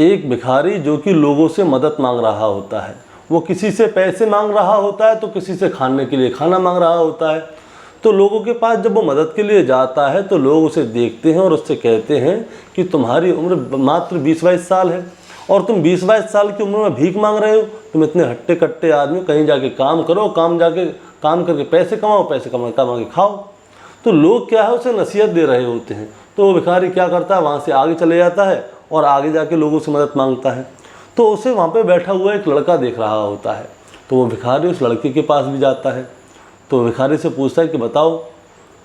एक भिखारी जो कि लोगों से मदद मांग रहा होता है, वो किसी से पैसे मांग रहा होता है तो किसी से खाने के लिए खाना मांग रहा होता है। तो लोगों के पास जब वो मदद के लिए जाता है तो लोग उसे देखते हैं और उससे कहते हैं कि तुम्हारी उम्र मात्र 20-22 साल है और तुम 20-22 साल की उम्र में भीख मांग रहे हो। तुम इतने हट्टे कट्टे आदमी, कहीं जाके काम करो, काम करके पैसे कमाओ, पैसे कमा के खाओ। तो लोग क्या है, उसे नसीहत दे रहे होते हैं। तो वो भिखारी क्या करता है, वहाँ से आगे चले जाता है और आगे जाके लोगों से मदद मांगता है। तो उसे वहाँ पे बैठा हुआ एक लड़का देख रहा होता है। तो वो भिखारी उस लड़के के पास भी जाता है। तो भिखारी से पूछता है कि बताओ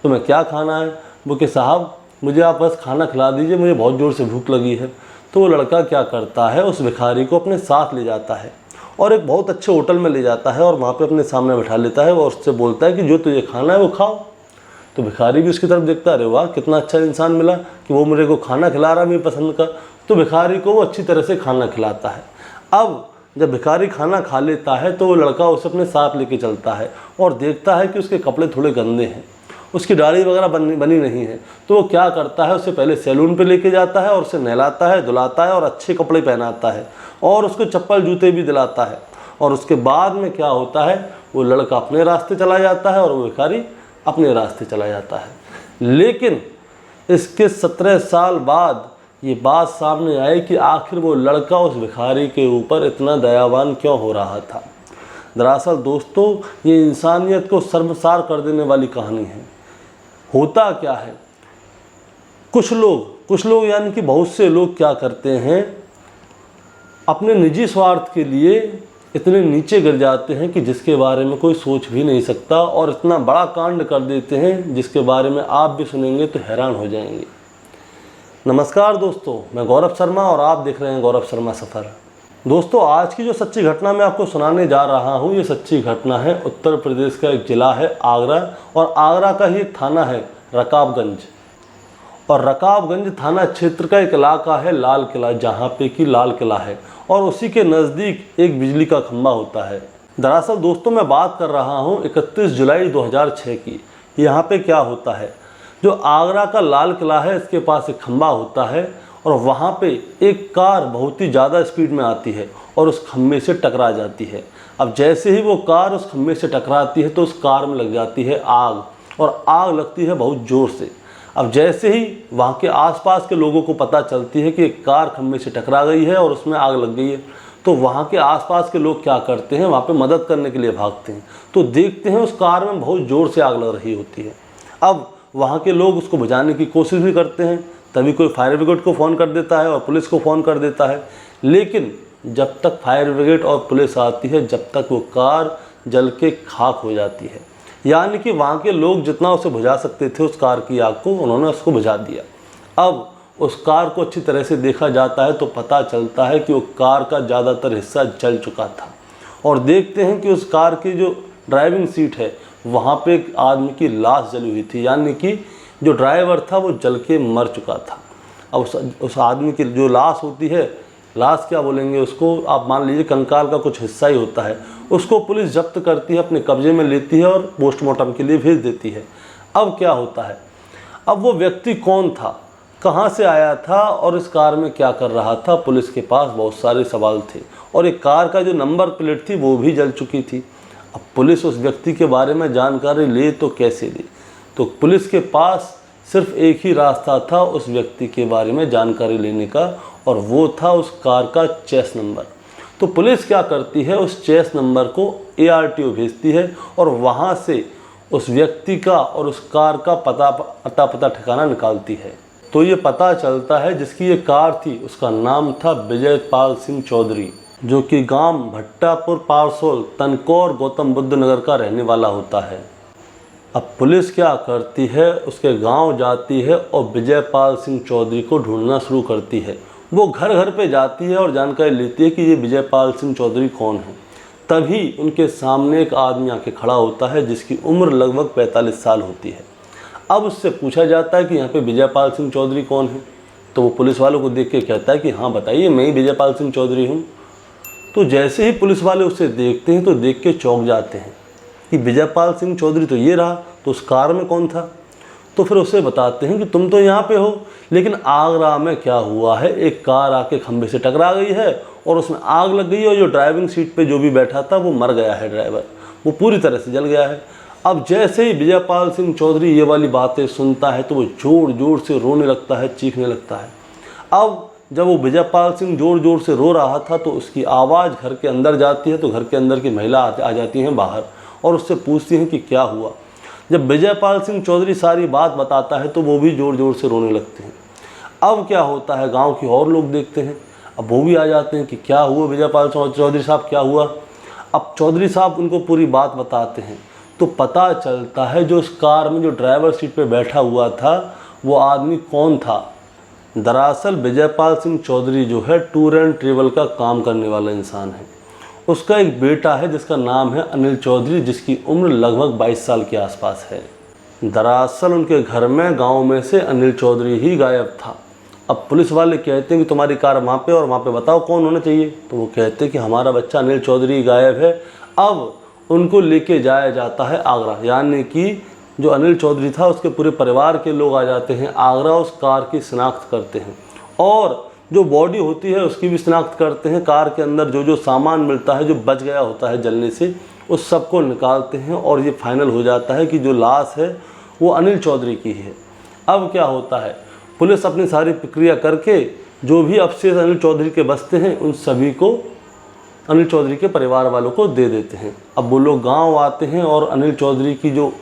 तुम्हें क्या खाना है। वो कि साहब मुझे आप बस खाना खिला दीजिए, मुझे बहुत ज़ोर से भूख लगी है। तो वो लड़का क्या करता है, उस भिखारी को अपने साथ ले जाता है और एक बहुत अच्छे होटल में ले जाता है और वहाँ पे अपने सामने बैठा लेता है और उससे बोलता है कि जो तुझे खाना है वो खाओ। तो भिखारी भी उसकी तरफ देखता है, अरे वाह कितना अच्छा इंसान मिला कि वो मेरे को खाना खिला रहा है मेरी पसंद का। तो भिखारी को वो अच्छी तरह से खाना खिलाता है। अब जब भिखारी खाना खा लेता है तो वो लड़का उसे अपने साथ लेके चलता है और देखता है कि उसके कपड़े थोड़े गंदे हैं, उसकी दाढ़ी वगैरह बनी नहीं है। तो वो क्या करता है, उसे पहले सैलून पे लेके जाता है और उसे नहलाता है, धुलाता है और अच्छे कपड़े पहनाता है और उसको चप्पल जूते भी दिलाता है। और उसके बाद में क्या होता है, वो लड़का अपने रास्ते चला जाता है और वो भिखारी अपने रास्ते चला जाता है। लेकिन इसके 17 साल बाद ये बात सामने आई कि आखिर वो लड़का उस भिखारी के ऊपर इतना दयावान क्यों हो रहा था। दरअसल दोस्तों, ये इंसानियत को शर्मसार कर देने वाली कहानी है। होता क्या है, कुछ लोग यानी कि बहुत से लोग क्या करते हैं, अपने निजी स्वार्थ के लिए इतने नीचे गिर जाते हैं कि जिसके बारे में कोई सोच भी नहीं सकता और इतना बड़ा कांड कर देते हैं जिसके बारे में आप भी सुनेंगे तो हैरान हो जाएंगे। नमस्कार दोस्तों, मैं गौरव शर्मा और आप देख रहे हैं गौरव शर्मा सफ़र। दोस्तों, आज की जो सच्ची घटना मैं आपको सुनाने जा रहा हूँ, ये सच्ची घटना है उत्तर प्रदेश का एक ज़िला है आगरा और आगरा का ही एक थाना है रकाबगंज। और रकाबगंज थाना क्षेत्र का एक इलाका है लाल किला, जहाँ पे कि लाल किला है और उसी के नज़दीक एक बिजली का खंभा होता है। दरअसल दोस्तों, मैं बात कर रहा हूँ 31 जुलाई 2006 की। यहाँ पे क्या होता है, जो आगरा का लाल किला है इसके पास एक खंभा होता है और वहाँ पे एक कार बहुत ही ज़्यादा स्पीड में आती है और उस खंभे से टकरा जाती है। अब जैसे ही वो कार उस खंभे से टकराती है तो उस कार में लग जाती है आग और आग लगती है बहुत ज़ोर से। अब जैसे ही वहाँ के आसपास के लोगों को पता चलती है कि एक कार खंभे से टकरा गई है और उसमें आग लग गई है, तो वहाँ के आसपास के लोग क्या करते हैं, वहाँ पे मदद करने के लिए भागते हैं। तो देखते हैं उस कार में बहुत ज़ोर से आग लग रही होती है। अब वहाँ के लोग उसको बुझाने की कोशिश भी करते हैं, तभी कोई फायर ब्रिगेड को फ़ोन कर देता है और पुलिस को फ़ोन कर देता है। लेकिन जब तक फायर ब्रिगेड और पुलिस आती है, जब तक वो कार जल के खाक हो जाती है। यानी कि वहाँ के लोग जितना उसे बुझा सकते थे उस कार की आग को, उन्होंने उसको बुझा दिया। अब उस कार को अच्छी तरह से देखा जाता है तो पता चलता है कि वो कार का ज़्यादातर हिस्सा जल चुका था। और देखते हैं कि उस कार की जो ड्राइविंग सीट है वहाँ पे एक आदमी की लाश जली हुई थी, यानी कि जो ड्राइवर था वो जल के मर चुका था। अब उस आदमी की जो लाश होती है, लाश क्या बोलेंगे उसको, आप मान लीजिए कंकाल का कुछ हिस्सा ही होता है, उसको पुलिस जब्त करती है, अपने कब्जे में लेती है और पोस्टमार्टम के लिए भेज देती है। अब क्या होता है, अब वो व्यक्ति कौन था, कहाँ से आया था और इस कार में क्या कर रहा था, पुलिस के पास बहुत सारे सवाल थे। और एक कार का जो नंबर प्लेट थी वो भी जल चुकी थी। अब पुलिस उस व्यक्ति के बारे में जानकारी ले तो कैसे ले, तो पुलिस के पास सिर्फ एक ही रास्ता था उस व्यक्ति के बारे में जानकारी लेने का, और वो था उस कार का चेस नंबर। तो पुलिस क्या करती है, उस चेस नंबर को ARTO भेजती है और वहाँ से उस व्यक्ति का और उस कार का पता ठिकाना निकालती है। तो ये पता चलता है जिसकी ये कार थी उसका नाम था विजयपाल सिंह चौधरी, जो कि गांव भट्टापुर पारसोल तनकौर गौतम बुद्ध नगर का रहने वाला होता है। अब पुलिस क्या करती है, उसके गांव जाती है और विजयपाल सिंह चौधरी को ढूंढना शुरू करती है। वो घर घर पे जाती है और जानकारी लेती है कि ये विजयपाल सिंह चौधरी कौन है। तभी उनके सामने एक आदमी आके खड़ा होता है जिसकी उम्र लगभग 45 साल होती है। अब उससे पूछा जाता है कि यहाँ पे विजयपाल सिंह चौधरी कौन है, तो वो पुलिस वालों को देख के कहता है कि हाँ बताइए, मैं ही विजयपाल सिंह चौधरी हूँ। तो जैसे ही पुलिस वाले उसे देखते हैं तो देख के चौंक जाते हैं कि विजयपाल सिंह चौधरी तो ये रहा, तो उस कार में कौन था। तो फिर उसे बताते हैं कि तुम तो यहाँ पे हो, लेकिन आगरा में क्या हुआ है, एक कार आके खंभे से टकरा गई है और उसमें आग लग गई है और जो ड्राइविंग सीट पे जो भी बैठा था वो मर गया है, ड्राइवर वो पूरी तरह से जल गया है। अब जैसे ही विजयपाल सिंह चौधरी ये वाली बातें सुनता है तो वो ज़ोर ज़ोर से रोने लगता है, चीखने लगता है। अब जब वो विजयपाल सिंह ज़ोर ज़ोर से रो रहा था तो उसकी आवाज़ घर के अंदर जाती है, तो घर के अंदर की महिला आ जाती हैं बाहर और उससे पूछती हैं कि क्या हुआ। जब विजयपाल सिंह चौधरी सारी बात बताता है तो वो भी ज़ोर ज़ोर से रोने लगते हैं। अब क्या होता है, गांव के और लोग देखते हैं, अब वो भी आ जाते हैं कि क्या हुआ विजयपाल चौधरी साहब, क्या हुआ। अब चौधरी साहब उनको पूरी बात बताते हैं तो पता चलता है जो उस कार में जो ड्राइवर सीट पे बैठा हुआ था वो आदमी कौन था। दरअसल विजयपाल सिंह चौधरी जो है टूर एंड ट्रेवल का काम करने वाला इंसान है। उसका एक बेटा है जिसका नाम है अनिल चौधरी, जिसकी उम्र लगभग 22 साल के आसपास है। दरअसल उनके घर में गांव में से अनिल चौधरी ही गायब था। अब पुलिस वाले कहते हैं कि तुम्हारी कार वहाँ पे और वहाँ पे बताओ कौन होना चाहिए, तो वो कहते हैं कि हमारा बच्चा अनिल चौधरी गायब है। अब उनको लेके जाया जाता है आगरा, यानी कि जो अनिल चौधरी था उसके पूरे परिवार के लोग आ जाते हैं आगरा, उस कार की शिनाख्त करते हैं और जो बॉडी होती है उसकी भी शिनाख्त करते हैं। कार के अंदर जो जो सामान मिलता है जो बच गया होता है जलने से, उस सब को निकालते हैं और ये फाइनल हो जाता है कि जो लाश है वो अनिल चौधरी की है। अब क्या होता है, पुलिस अपनी सारी प्रक्रिया करके जो भी अवशेष अनिल चौधरी के बचते हैं उन सभी को अनिल चौधरी के परिवार वालों को दे देते हैं। अब वो लोग गांव आते हैं और अनिल चौधरी की जो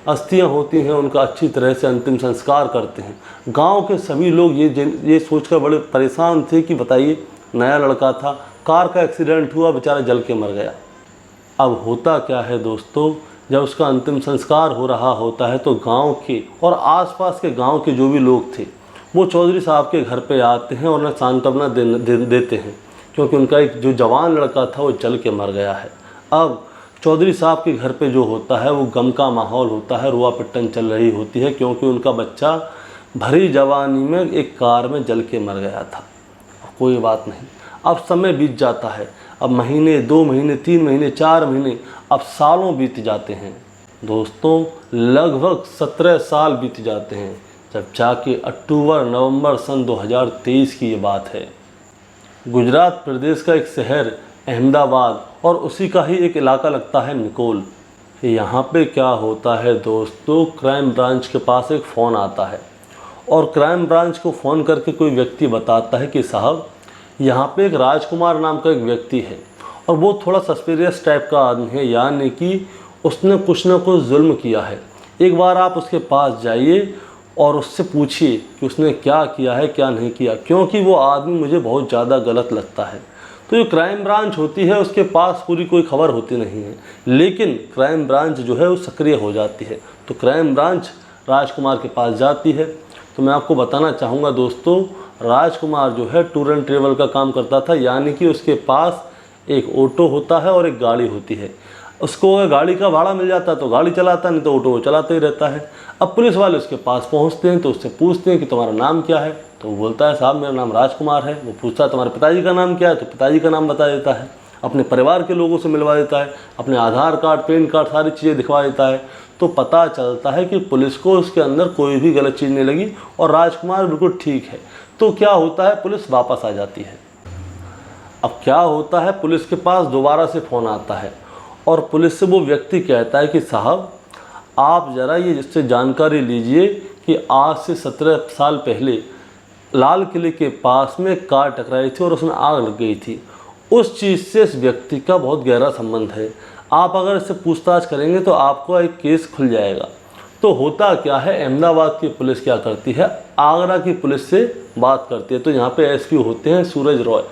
अस्थियां होती हैं उनका अच्छी तरह से अंतिम संस्कार करते हैं। गांव के सभी लोग ये सोचकर बड़े परेशान थे कि बताइए, नया लड़का था, कार का एक्सीडेंट हुआ, बेचारा जल के मर गया। अब होता क्या है दोस्तों, जब उसका अंतिम संस्कार हो रहा होता है तो गांव के और आसपास के गांव के जो भी लोग थे वो चौधरी साहब के घर पे आते हैं और उन्हें सांत्वना देते हैं, क्योंकि उनका एक जो जवान लड़का था वो जल के मर गया है। अब चौधरी साहब के घर पे जो होता है वो गम का माहौल होता है, रुआ पिट्टन चल रही होती है, क्योंकि उनका बच्चा भरी जवानी में एक कार में जल के मर गया था। कोई बात नहीं, अब समय बीत जाता है, अब महीने, 2 महीने, 3 महीने, 4 महीने, अब सालों बीत जाते हैं दोस्तों। लगभग 17 साल बीत जाते हैं जब जाके अक्टूबर नवंबर सन 2023 की ये बात है। गुजरात प्रदेश का एक शहर अहमदाबाद और उसी का ही एक इलाका लगता है निकोल। यहाँ पे क्या होता है दोस्तों, क्राइम ब्रांच के पास एक फ़ोन आता है और क्राइम ब्रांच को फ़ोन करके कोई व्यक्ति बताता है कि साहब यहाँ पे एक राजकुमार नाम का एक व्यक्ति है और वो थोड़ा सस्पिरियस टाइप का आदमी है, यानी कि उसने कुछ ना कुछ जुल्म किया है। एक बार आप उसके पास जाइए और उससे पूछिए कि उसने क्या किया है क्या नहीं किया, क्योंकि वो आदमी मुझे बहुत ज़्यादा गलत लगता है। तो जो क्राइम ब्रांच होती है उसके पास पूरी कोई खबर होती नहीं है, लेकिन क्राइम ब्रांच जो है वो सक्रिय हो जाती है। तो क्राइम ब्रांच राजकुमार के पास जाती है। तो मैं आपको बताना चाहूँगा दोस्तों, राजकुमार जो है टूर एंड ट्रेवल का काम करता था, यानी कि उसके पास एक ऑटो होता है और एक गाड़ी होती है। उसको अगर गाड़ी का भाड़ा मिल जाता है तो गाड़ी चलाता, नहीं तो ऑटो वो चलाते ही रहता है। अब पुलिस वाले उसके पास पहुंचते हैं तो उससे पूछते हैं कि तुम्हारा नाम क्या है, तो वो बोलता है साहब मेरा नाम राजकुमार है। वो पूछता है तुम्हारे पिताजी का नाम क्या है, तो पिताजी का नाम बता देता है। अपने परिवार के लोगों से मिलवा देता है, अपने आधार कार्ड, पैन कार्ड, सारी चीज़ें दिखवा देता है। तो पता चलता है कि पुलिस को उसके अंदर कोई भी गलत चीज़ नहीं लगी और राजकुमार बिल्कुल ठीक है। तो क्या होता है, पुलिस वापस आ जाती है। अब क्या होता है, पुलिस के पास दोबारा से फ़ोन आता है और पुलिस से वो व्यक्ति कहता है कि साहब आप ज़रा ये जिससे जानकारी लीजिए कि आज से 17 साल पहले लाल किले के पास में कार टकराई थी और उसमें आग लग गई थी। उस चीज़ से इस व्यक्ति का बहुत गहरा संबंध है। आप अगर इससे पूछताछ करेंगे तो आपको एक केस खुल जाएगा। तो होता क्या है, अहमदाबाद की पुलिस क्या करती है, आगरा की पुलिस से बात करती है। तो यहाँ पे एसपी होते हैं सूरज रॉय।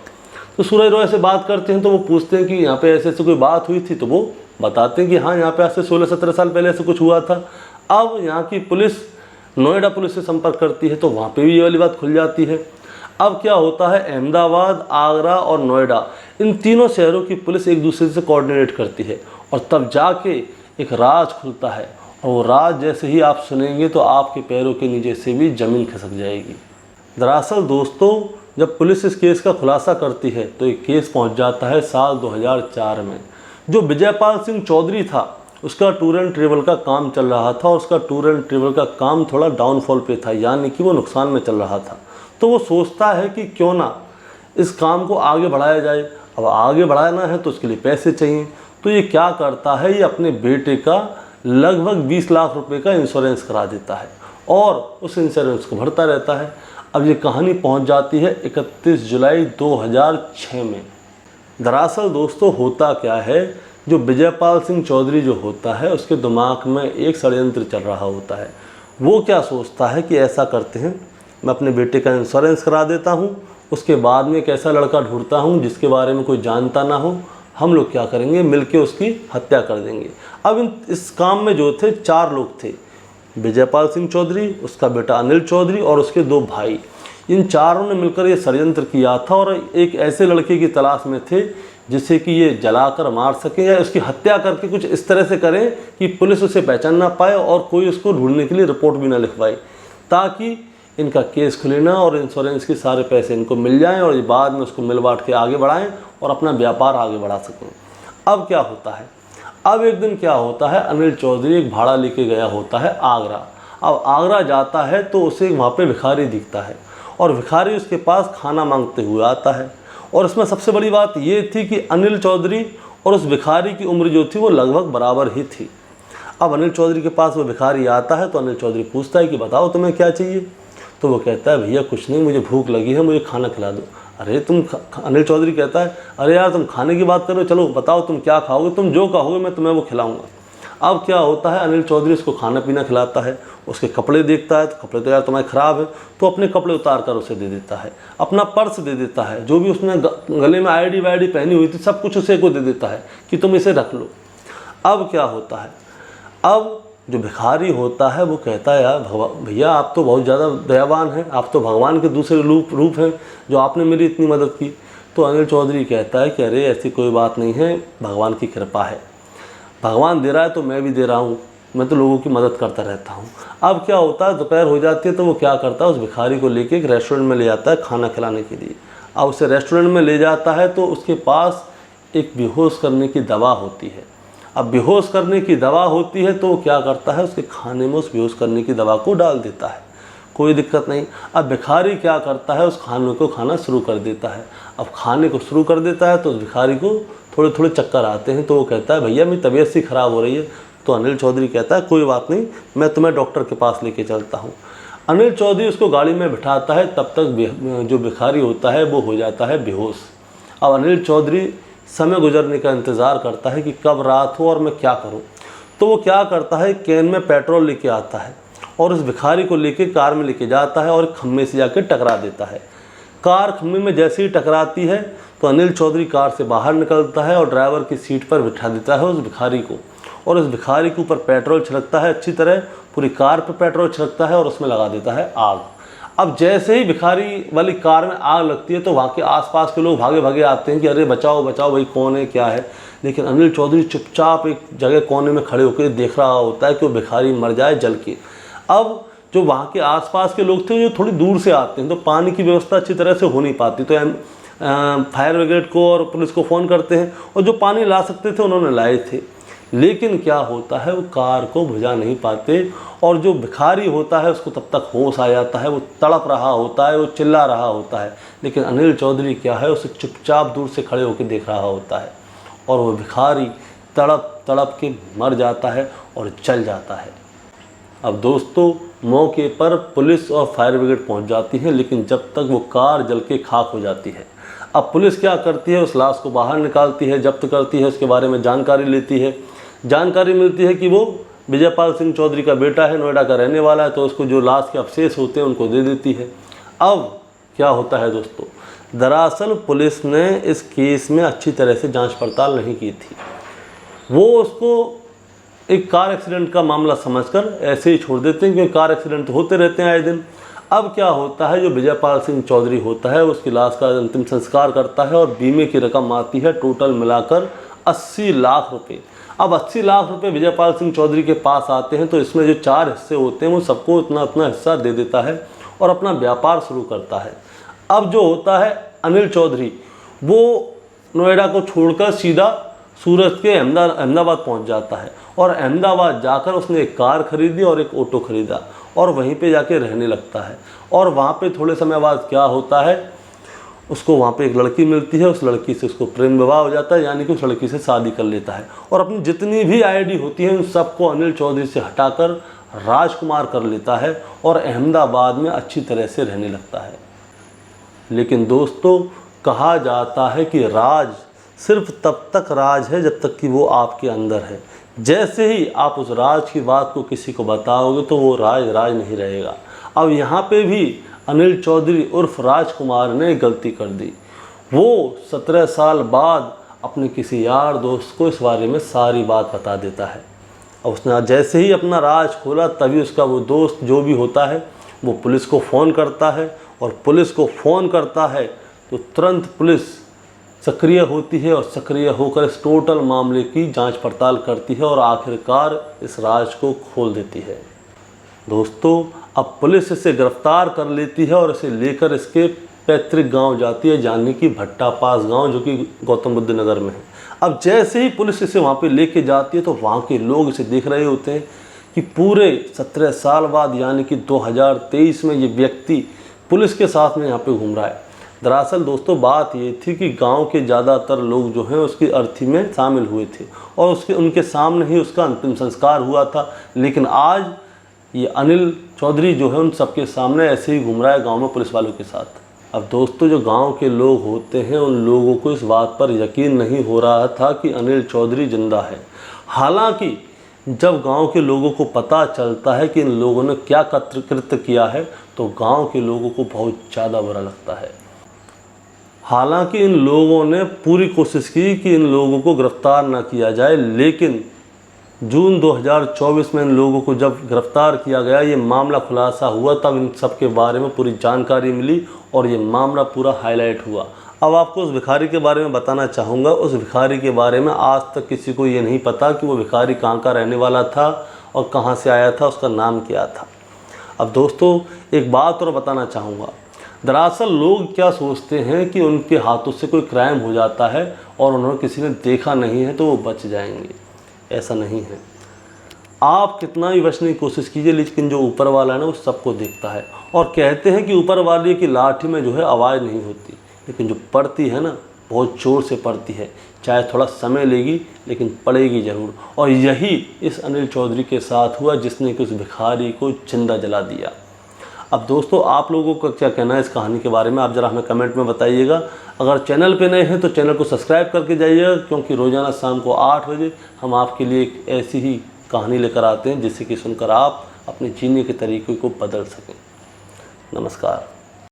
तो सूरज रॉय से बात करते हैं तो वो पूछते हैं कि यहाँ पे ऐसे कोई बात हुई थी, तो वो बताते हैं कि हाँ यहाँ पे आज से 16-17 साल पहले ऐसे कुछ हुआ था। अब यहाँ की पुलिस नोएडा पुलिस से संपर्क करती है तो वहाँ पे भी ये वाली बात खुल जाती है। अब क्या होता है, अहमदाबाद, आगरा और नोएडा, इन तीनों शहरों की पुलिस एक दूसरे से कोऑर्डिनेट करती है और तब जाके एक राज खुलता है। और वो राज जैसे ही आप सुनेंगे तो आपके पैरों के नीचे से भी ज़मीन खिसक जाएगी। दरअसल दोस्तों, जब पुलिस इस केस का खुलासा करती है तो एक केस पहुंच जाता है साल 2004 में। जो विजयपाल सिंह चौधरी था उसका टूर एंड ट्रेवल का काम चल रहा था और उसका टूर एंड ट्रेवल का काम थोड़ा डाउनफॉल पे था, यानी कि वो नुकसान में चल रहा था। तो वो सोचता है कि क्यों ना इस काम को आगे बढ़ाया जाए। अब आगे बढ़ाना है तो उसके लिए पैसे चाहिए, तो ये क्या करता है, ये अपने बेटे का लगभग 20 लाख रुपए का इंश्योरेंस करा देता है और उस इंश्योरेंस को भरता रहता है। अब ये कहानी पहुंच जाती है 31 जुलाई 2006 में। दरअसल दोस्तों होता क्या है, जो विजयपाल सिंह चौधरी जो होता है उसके दिमाग में एक षड्यंत्र चल रहा होता है। वो क्या सोचता है कि ऐसा करते हैं, मैं अपने बेटे का इंश्योरेंस करा देता हूँ, उसके बाद में एक ऐसा लड़का ढूंढता हूँ जिसके बारे में कोई जानता ना हो, हम लोग क्या करेंगे, मिलके उसकी हत्या कर देंगे। अब इस काम में जो थे 4 लोग थे, विजयपाल सिंह चौधरी, उसका बेटा अनिल चौधरी और उसके 2 भाई। इन चारों ने मिलकर ये षड्यंत्र किया था और एक ऐसे लड़के की तलाश में थे जिसे कि ये जलाकर मार सके या उसकी हत्या करके कुछ इस तरह से करें कि पुलिस उसे पहचान ना पाए और कोई उसको ढूंढने के लिए रिपोर्ट भी ना लिखवाए, ताकि इनका केस खुले ना और इंश्योरेंस के सारे पैसे इनको मिल जाएं और ये बाद में उसको मिल बांट के आगे बढ़ाएं और अपना व्यापार आगे बढ़ा सकें। अब क्या होता है, अब एक दिन क्या होता है, अनिल चौधरी एक भाड़ा लेके गया होता है आगरा। अब आगरा जाता है तो उसे वहाँ पे भिखारी दिखता है और भिखारी उसके पास खाना मांगते हुए आता है। और इसमें सबसे बड़ी बात ये थी कि अनिल चौधरी और उस भिखारी की उम्र जो थी वो लगभग बराबर ही थी। अब अनिल चौधरी के पास वो भिखारी आता है तो अनिल चौधरी पूछता है कि बताओ तुम्हें क्या चाहिए। तो वो कहता है भैया कुछ नहीं, मुझे भूख लगी है, मुझे खाना खिला दो। अरे तुम अनिल चौधरी कहता है अरे यार तुम खाने की बात करो, चलो बताओ तुम क्या खाओगे, तुम जो कहोगे मैं तुम्हें वो खिलाऊंगा। अब क्या होता है, अनिल चौधरी उसको खाना पीना खिलाता है, उसके कपड़े देखता है तो कपड़े तो यार तुम्हारे ख़राब है, तो अपने कपड़े उतार कर उसे दे देता है, अपना पर्स दे देता है, जो भी उसने गले में आईडी वाईडी पहनी हुई थी सब कुछ उसे को दे देता है कि तुम इसे रख लो। अब क्या होता है, अब जो भिखारी होता है वो कहता है यार भैया आप तो बहुत ज़्यादा दयावान हैं, आप तो भगवान के दूसरे रूप हैं जो आपने मेरी इतनी मदद की। तो अनिल चौधरी कहता है कि अरे ऐसी कोई बात नहीं है, भगवान की कृपा है, भगवान दे रहा है तो मैं भी दे रहा हूँ, मैं तो लोगों की मदद करता रहता हूँ। अब क्या होता है, दोपहर हो जाती है तो वो क्या करता है, उस भिखारी को लेके एक रेस्टोरेंट में ले जाता है खाना खिलाने के लिए। अब उसे रेस्टोरेंट में ले जाता है तो उसके पास एक बेहोश करने की दवा होती है। अब बेहोश करने की दवा होती है तो वो क्या करता है, उसके खाने में उस बेहोश करने की दवा को डाल देता है, कोई दिक्कत नहीं। अब भिखारी क्या करता है, उस खाने को खाना शुरू कर देता है। अब खाने को शुरू कर देता है तो उस भिखारी को थोड़े थोड़े चक्कर आते हैं, तो वो कहता है भैया मेरी तबीयत सी ख़राब हो रही है। तो अनिल चौधरी कहता है कोई बात नहीं, मैं तुम्हें डॉक्टर के पास लेके चलता हूँ। अनिल चौधरी उसको गाड़ी में बिठाता है, तब तक जो भिखारी होता है वो हो जाता है बेहोश। अब अनिल चौधरी समय गुजरने का इंतज़ार करता है कि कब रात हो और मैं क्या करूं। तो वो क्या करता है, कैन में पेट्रोल लेके आता है और उस भिखारी को लेके कार में लेके जाता है और खम्भे से जाके टकरा देता है। कार खम्भे में जैसे ही टकराती है तो अनिल चौधरी कार से बाहर निकलता है और ड्राइवर की सीट पर बिठा देता है उस भिखारी को, और उस भिखारी के ऊपर पेट्रोल छिड़कता है, अच्छी तरह पूरी कार पर पेट्रोल छिड़कता है और उसमें लगा देता है आग। अब जैसे ही भिखारी वाली कार में आग लगती है तो वहाँ के आसपास के लोग भागे भागे आते हैं कि अरे बचाओ बचाओ भाई, कौन है क्या है। लेकिन अनिल चौधरी चुपचाप एक जगह कोने में खड़े होकर देख रहा होता है कि वो भिखारी मर जाए जल के। अब जो वहाँ के आसपास के लोग थे जो थोड़ी दूर से आते हैं तो पानी की व्यवस्था अच्छी तरह से हो नहीं पाती, तो फायर ब्रिगेड को और पुलिस को फ़ोन करते हैं और जो पानी ला सकते थे उन्होंने लाए थे। लेकिन क्या होता है, वो कार को बुझा नहीं पाते और जो भिखारी होता है उसको तब तक होश आ जाता है, वो तड़प रहा होता है, वो चिल्ला रहा होता है। लेकिन अनिल चौधरी क्या है, उसे चुपचाप दूर से खड़े होकर देख रहा होता है और वो भिखारी तड़प तड़प के मर जाता है और जल जाता है। अब दोस्तों मौके पर पुलिस और फायर ब्रिगेड पहुंच जाती है, लेकिन जब तक वो कार जल के खाक हो जाती है। अब पुलिस क्या करती है, उस लाश को बाहर निकालती है, जब्त करती है, उसके बारे में जानकारी लेती है। जानकारी मिलती है कि वो विजयपाल सिंह चौधरी का बेटा है, नोएडा का रहने वाला है, तो उसको जो लाश के अवशेष होते हैं उनको दे देती है। अब क्या होता है दोस्तों, दरअसल पुलिस ने इस केस में अच्छी तरह से जांच पड़ताल नहीं की थी। वो उसको एक कार एक्सीडेंट का मामला समझकर ऐसे ही छोड़ देते हैं, क्योंकि कार एक्सीडेंट होते रहते हैं आए दिन। अब क्या होता है, जो विजयपाल सिंह चौधरी होता है उसकी लाश का अंतिम संस्कार करता है और बीमे की रकम आती है टोटल मिलाकर 80 लाख रुपये। अब 80 लाख रुपए विजयपाल सिंह चौधरी के पास आते हैं तो इसमें जो 4 हिस्से होते हैं वो सबको उतना उतना हिस्सा दे देता है और अपना व्यापार शुरू करता है। अब जो होता है अनिल चौधरी वो नोएडा को छोड़कर सीधा सूरत के अहमदाबाद पहुंच जाता है और अहमदाबाद जाकर उसने एक कार खरीदी और एक ऑटो खरीदा और वहीं पे जाके रहने लगता है। और वहाँ पे थोड़े समय बाद क्या होता है, उसको वहाँ पे एक लड़की मिलती है, उस लड़की से उसको प्रेम विवाह हो जाता है, यानी कि उस लड़की से शादी कर लेता है और अपनी जितनी भी आईडी होती है उन सबको अनिल चौधरी से हटाकर राजकुमार कर लेता है और अहमदाबाद में अच्छी तरह से रहने लगता है। लेकिन दोस्तों, कहा जाता है कि राज सिर्फ तब तक राज है जब तक कि वो आपके अंदर है। जैसे ही आप उस राज की बात को किसी को बताओगे तो वो राज राज नहीं रहेगा। अब यहाँ पे भी अनिल चौधरी उर्फ राजकुमार ने गलती कर दी। वो 17 साल बाद अपने किसी यार दोस्त को इस बारे में सारी बात बता देता है। और उसने जैसे ही अपना राज खोला तभी उसका वो दोस्त जो भी होता है वो पुलिस को फ़ोन करता है और पुलिस को फ़ोन करता है तो तुरंत पुलिस सक्रिय होती है और सक्रिय होकर इस टोटल मामले की जांच पड़ताल करती है और आखिरकार इस राज को खोल देती है। दोस्तों, अब पुलिस इसे गिरफ्तार कर लेती है और इसे लेकर इसके पैतृक गांव जाती है, यानी कि भट्टा पास गांव, जो कि गौतम बुद्ध नगर में है। अब जैसे ही पुलिस इसे वहां पे लेके जाती है तो वहां के लोग इसे देख रहे होते हैं कि पूरे 17 साल बाद यानी कि 2023 में ये व्यक्ति पुलिस के साथ में यहाँ पे घूम रहा है। दरअसल दोस्तों, बात ये थी कि गांव के ज़्यादातर लोग जो हैं उसकी अर्थी में शामिल हुए थे और उनके सामने ही उसका अंतिम संस्कार हुआ था। लेकिन आज ये अनिल चौधरी जो है उन सबके सामने ऐसे ही घूम रहा है गांव में पुलिस वालों के साथ। अब दोस्तों, जो गांव के लोग होते हैं उन लोगों को इस बात पर यकीन नहीं हो रहा था कि अनिल चौधरी जिंदा है। हालांकि जब गांव के लोगों को पता चलता है कि इन लोगों ने क्या कृत्य किया है तो गांव के लोगों को बहुत ज़्यादा बुरा लगता है। हालांकि इन लोगों ने पूरी कोशिश की कि इन लोगों को गिरफ्तार ना किया जाए, लेकिन जून 2024 में इन लोगों को जब गिरफ्तार किया गया, ये मामला खुलासा हुआ, तब इन सब के बारे में पूरी जानकारी मिली और ये मामला पूरा हाईलाइट हुआ। अब आपको उस भिखारी के बारे में बताना चाहूँगा। उस भिखारी के बारे में आज तक किसी को ये नहीं पता कि वो भिखारी कहाँ का रहने वाला था और कहाँ से आया था, उसका नाम क्या था। अब दोस्तों, एक बात और बताना चाहूँगा। दरअसल लोग क्या सोचते हैं कि उनके हाथों से कोई क्राइम हो जाता है और उन्होंने किसी ने देखा नहीं है तो वो बच जाएंगे। ऐसा नहीं है। आप कितना भी बचने की कोशिश कीजिए, लेकिन जो ऊपर वाला है ना वो सबको देखता है। और कहते हैं कि ऊपर वाले की लाठी में जो है आवाज़ नहीं होती, लेकिन जो पड़ती है ना बहुत ज़ोर से पड़ती है। चाहे थोड़ा समय लेगी लेकिन पड़ेगी ज़रूर। और यही इस अनिल चौधरी के साथ हुआ, जिसने कि उस भिखारी को जिंदा जला दिया। अब दोस्तों, आप लोगों का क्या कहना है इस कहानी के बारे में, आप ज़रा हमें कमेंट में बताइएगा। अगर चैनल पे नए हैं तो चैनल को सब्सक्राइब करके जाइएगा, क्योंकि रोज़ाना शाम को 8 बजे हम आपके लिए एक ऐसी ही कहानी लेकर आते हैं जिससे कि सुनकर आप अपने जीने के तरीके को बदल सकें। नमस्कार।